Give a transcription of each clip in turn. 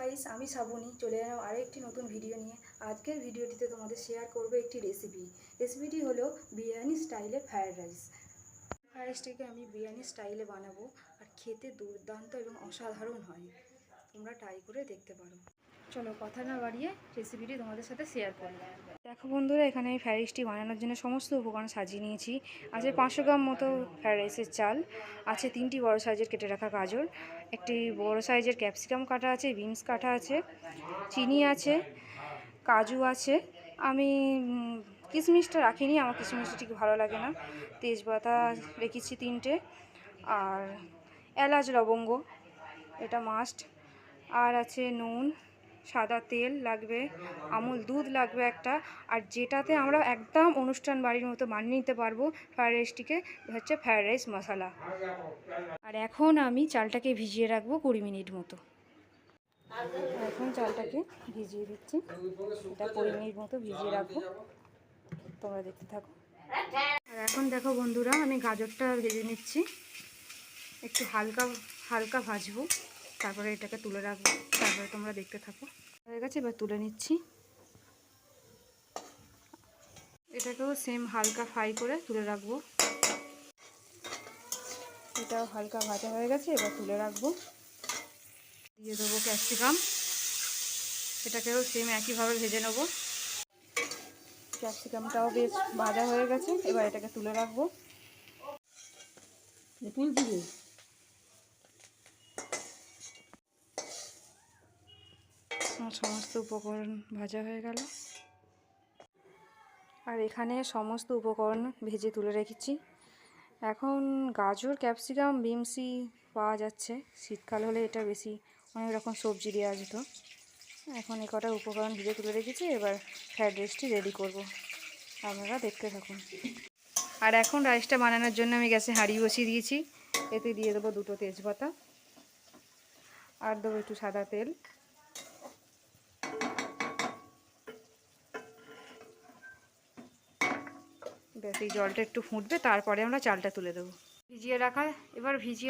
Guys, আমি শ্রাবণী চলে এলাম আরও একটি নতুন ভিডিও নিয়ে। আজকের ভিডিওটিতে তোমাদের শেয়ার করব একটি রেসিপিটি হলো বিরিয়ানি স্টাইলে ফ্রায়েড রাইসটিকে আমি বিরিয়ানি স্টাইলে বানাবো, আর খেতে দুর্দান্ত এবং অসাধারণ হয়। তোমরা ট্রাই করে দেখতে পারো। চলো কথা না বাড়িয়ে রেসিপিটি তোমাদের সাথে শেয়ার করি। দেখো বন্ধুরা, এখানে আমি ফ্রায়েড রাইসটি বানানোর জন্য সমস্ত উপকরণ সাজিয়ে নিয়েছি। আছে 500 গ্রাম মতো ফ্রায়েড রাইসের চাল, আছে 3টি বড় সাইজের কেটে রাখা গাজর, একটি বড় সাইজের ক্যাপসিকাম কাটা আছে, বিনস কাটা আছে, চিনি আছে, কাজু আছে। আমি কিশমিশটা রাখিনি, আমার কিশমিশটা ঠিক ভালো লাগে না। তেজপাতা রেখেছি 3টে, আর এলাচ লবঙ্গ, এটা মাস্ট। আর আছে নুন, সাদা তেল লাগবে, আমুল দুধ লাগবে একটা। আর যেটাতে আমরা একদম অনুষ্ঠান বাড়ির মতো বানিয়ে নিতে পারবো ফ্রায়েড রাইসটিকে, হচ্ছে ফ্রায়েড রাইস মশলা। আর এখন আমি চালটাকে ভিজিয়ে রাখবো 20 মিনিট মতো। এখন চালটাকে ভিজিয়ে দিচ্ছি, এটা 20 মিনিট মতো ভিজিয়ে রাখবো, তোমরা দেখতে থাকো। আর এখন দেখো বন্ধুরা, আমি গাজরটা ভেজে নিচ্ছি, একটু হালকা হালকা ভাজবো, তারপরে এটাকে তুলে রাখবো, তারপরে তোমরা দেখতে থাকো। হয়ে গেছে, এবার তুলে নিচ্ছি। এটাকেও সেম হালকা ফ্রাই করে তুলে রাখবো। এটাও হালকা ভাজা হয়ে গেছে, এবার তুলে রাখবো। দিয়ে দেবো ক্যাপসিকাম, এটাকেও সেম একইভাবে ভেজে নেব। ক্যাপসিকামটাও বেশ ভাজা হয়ে গেছে, এবার এটাকে তুলে রাখবো। সমস্ত উপকরণ ভাজা হয়ে গেল, আর এখানে সমস্ত উপকরণ ভেজে তুলে রেখেছি। এখন গাজর, ক্যাপসিকাম, বিনসই পাওয়া যাচ্ছে, শীতকাল হলে এটা বেশি অনেক রকম সবজি দেওয়া যেত। এখন এ কটা উপকরণ ভেজে তুলে রেখেছি, এবার ফ্রায়েড রাইসটি রেডি করব, আপনারা দেখতে থাকুন। আর এখন রাইসটা বানানোর জন্য আমি গ্যাসে হাঁড়ি বসিয়ে দিয়েছি, এতে দিয়ে দেবো 2টো তেজপাতা, আর দেবো একটু সাদা তেল। ব্যাস, এই জলটা একটু ফুটবে, তারপরে আমরা চালটা তুলে দেবো। ভিজিয়ে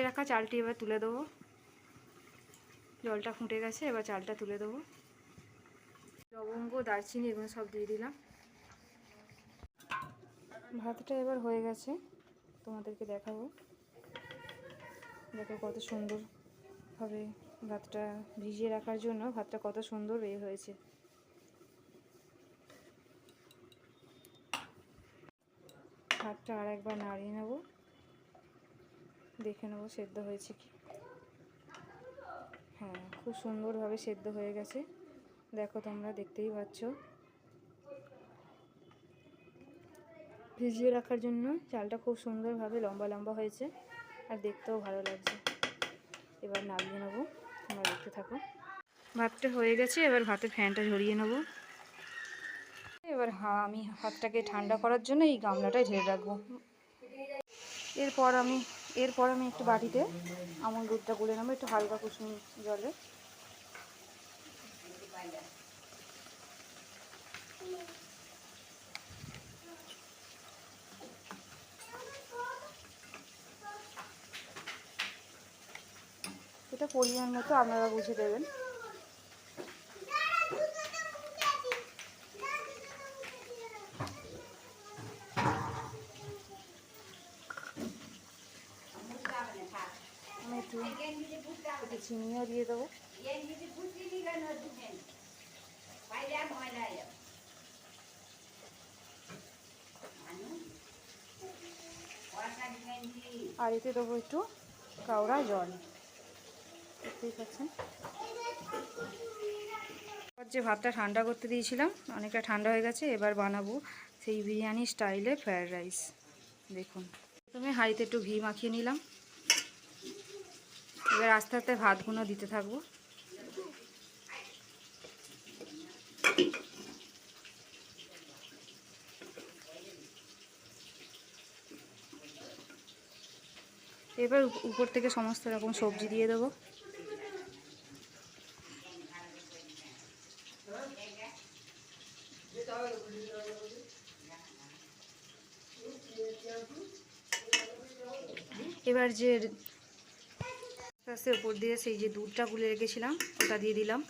রাখা চালটি এবার তুলে দেবো। জলটা ফুটে গেছে, এবার চালটা তুলে দেবো। লবঙ্গ, দারচিনি এগুলো সব দিয়ে দিলাম। ভাতটা এবার হয়ে গেছে, তোমাদেরকে দেখাবো। দেখো কত সুন্দরভাবে ভাতটা ভিজিয়ে রাখার জন্য ভাতটা কত সুন্দর হয়েছে। ভাতটা আর একবার নাড়িয়ে নেব, দেখে নেবো সেদ্ধ হয়েছে কি। হ্যাঁ, খুব সুন্দরভাবে সেদ্ধ হয়ে গেছে, দেখো তোমরা দেখতেই পাচ্ছ। ভিজিয়ে রাখার জন্য চালটা খুব সুন্দরভাবে লম্বা লম্বা হয়েছে, আর দেখতেও ভালো লাগছে। এবার নামিয়ে নেবো, তোমরা দেখতে থাকো। ভাতটা হয়ে গেছে, এবার ভাতের ফ্যানটা ঝরিয়ে নেব। এবার আমি ভাতটাকে ঠান্ডা করার জন্য এই গামলাটায় ঢেলে রাখবো। এরপর আমি একটু বাটিতে আমুল দুধটা গুলে নেবো, একটু হালকা কুসুম জলে। এটা পরিমাণ মতো আপনারা বুঝে দেবেন। আমি একটু চিনিও দিয়ে দেবো। আর এতে দেবো একটু কাওড়া জল, দেখতেই পাচ্ছেন। যে ভাতটা ঠান্ডা করতে দিয়েছিলাম, অনেকটা ঠান্ডা হয়ে গেছে, এবার বানাবো সেই বিরিয়ানি স্টাইলে ফ্রায়েড রাইস। দেখুন, প্রথমে হাঁড়িতে একটু ঘি মাখিয়ে নিলাম, এবার আস্তে আস্তে ভাতগুলো দিতে থাকবো। এবার উপর থেকে সমস্ত রকম সবজি দিয়ে দেবো। এবার যে আস্তে উপর দিয়ে সেই যে দুধটা গুলে রেখেছিলাম ওটা দিয়ে দিলাম।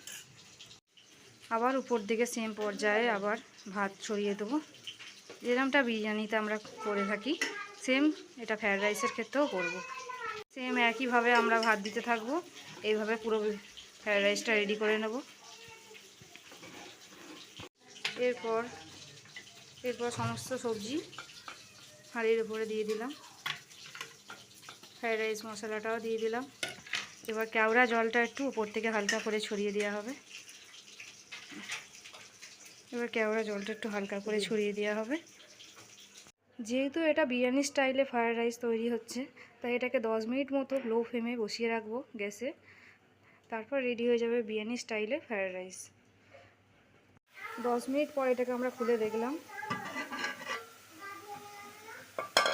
আবার উপর দিকে সেম পর্যায়ে আবার ভাত ছড়িয়ে দেবো। যেরকমটা বিরিয়ানিতে আমরা করে থাকি সেম এটা ফ্রায়েড রাইসের ক্ষেত্রেও করব। সেম একইভাবে আমরা ভাত দিতে থাকবো। এইভাবে পুরো ফ্রায়েড রাইসটা রেডি করে নেব। এরপর সমস্ত সবজি হাঁড়ির উপরে দিয়ে দিলাম। ফ্রায়েড রাইস মশলাটাও দিয়ে দিলাম। এবার কেওড়া জলটা একটু উপর থেকে হালকা করে ছড়িয়ে দেওয়া হবে। এবার কেওড়া জলটা একটু হালকা করে ছড়িয়ে দেওয়া হবে। যেহেতু এটা বিরিয়ানি স্টাইলে ফ্রায়েড রাইস তৈরি হচ্ছে, তাই এটাকে 10 মিনিট মতো লো ফ্লেমে বসিয়ে রাখবো গ্যাসে। তারপর রেডি হয়ে যাবে বিরিয়ানি স্টাইলে ফ্রায়েড রাইস। 10 মিনিট পর এটাকে আমরা খুলে দেখলাম।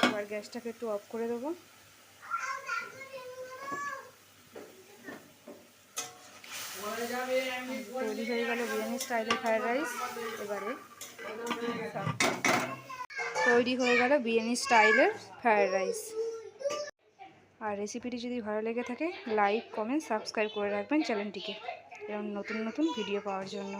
এবার গ্যাসটাকে একটু অফ করে দেবো। তৈরি হয়ে গেল বিরিয়ানি স্টাইলে ফ্রায়েড রাইস। এবারে তৈরি হয়ে গেল বিরিয়ানি স্টাইলের ফ্রায়েড রাইস। আর রেসিপিটি যদি ভালো লেগে থাকে লাইক, কমেন্ট, সাবস্ক্রাইব করে রাখবেন চ্যানেলটিকে এরকম নতুন নতুন ভিডিও পাওয়ার জন্য।